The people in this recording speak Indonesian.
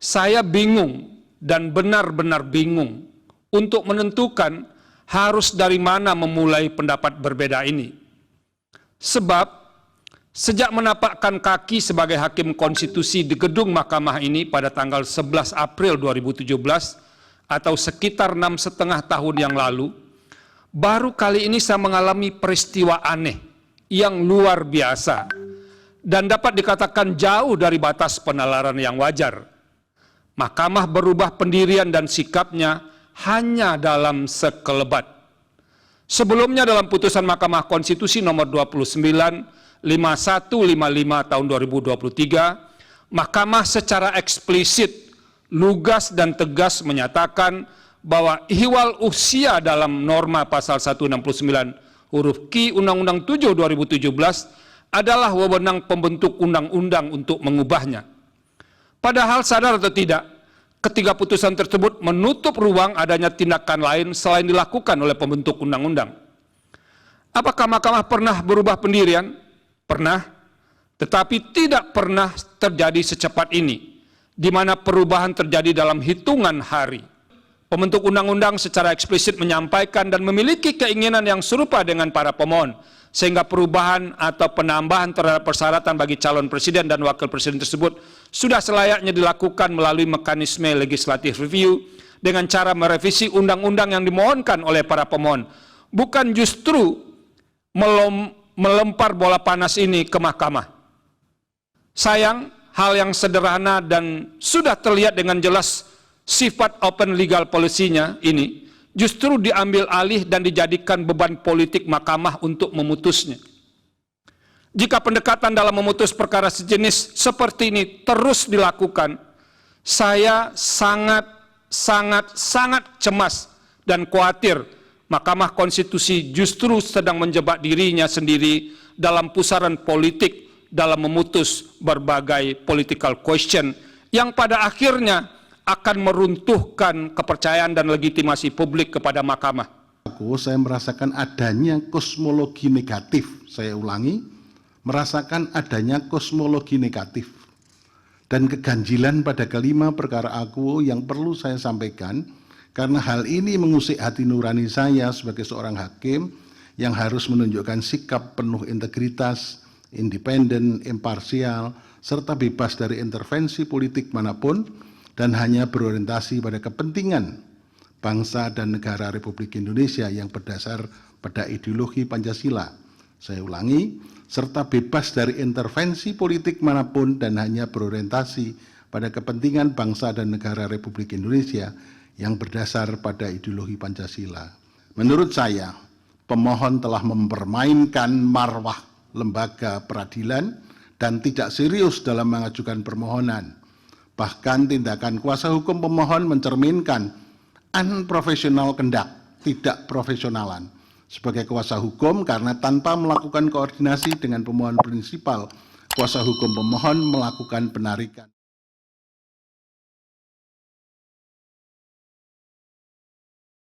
Saya bingung dan benar-benar bingung untuk menentukan harus dari mana memulai pendapat berbeda ini. Sebab sejak menapakkan kaki sebagai hakim konstitusi di gedung mahkamah ini pada tanggal 11 April 2017 atau sekitar 6,5 tahun yang lalu, baru kali ini saya mengalami peristiwa aneh yang luar biasa dan dapat dikatakan jauh dari batas penalaran yang wajar. Mahkamah berubah pendirian dan sikapnya hanya dalam sekelebat. Sebelumnya dalam putusan Mahkamah Konstitusi nomor 29/5155 tahun 2023, Mahkamah secara eksplisit, lugas dan tegas menyatakan bahwa ihwal usia dalam norma pasal 169 huruf Q Undang-Undang 7 2017 adalah wewenang pembentuk undang-undang untuk mengubahnya. Padahal sadar atau tidak, ketiga putusan tersebut menutup ruang adanya tindakan lain selain dilakukan oleh pembentuk undang-undang. Apakah mahkamah pernah berubah pendirian? Pernah, tetapi tidak pernah terjadi secepat ini, di mana perubahan terjadi dalam hitungan hari. Pembentuk undang-undang secara eksplisit menyampaikan dan memiliki keinginan yang serupa dengan para pemohon, sehingga perubahan atau penambahan terhadap persyaratan bagi calon presiden dan wakil presiden tersebut sudah selayaknya dilakukan melalui mekanisme legislative review dengan cara merevisi undang-undang yang dimohonkan oleh para pemohon, bukan justru melempar bola panas ini ke mahkamah. Sayang, hal yang sederhana dan sudah terlihat dengan jelas sifat open legal policy-nya ini justru diambil alih dan dijadikan beban politik mahkamah untuk memutusnya. Jika pendekatan dalam memutus perkara sejenis seperti ini terus dilakukan, saya sangat cemas dan khawatir Mahkamah Konstitusi justru sedang menjebak dirinya sendiri dalam pusaran politik dalam memutus berbagai political question yang pada akhirnya akan meruntuhkan kepercayaan dan legitimasi publik kepada mahkamah. Saya merasakan adanya kosmologi negatif, saya ulangi, merasakan adanya kosmologi negatif dan keganjilan pada kelima perkara aku yang perlu saya sampaikan, karena hal ini mengusik hati nurani saya sebagai seorang hakim yang harus menunjukkan sikap penuh integritas, independen, imparsial, serta bebas dari intervensi politik manapun, dan hanya berorientasi pada kepentingan bangsa dan negara Republik Indonesia yang berdasar pada ideologi Pancasila. Saya ulangi, serta bebas dari intervensi politik manapun dan hanya berorientasi pada kepentingan bangsa dan negara Republik Indonesia yang berdasar pada ideologi Pancasila. Menurut saya, pemohon telah mempermainkan marwah lembaga peradilan dan tidak serius dalam mengajukan permohonan. Bahkan tindakan kuasa hukum pemohon mencerminkan unprofesional kendak, tidak profesionalan sebagai kuasa hukum, karena tanpa melakukan koordinasi dengan pemohon prinsipal, kuasa hukum pemohon melakukan penarikan.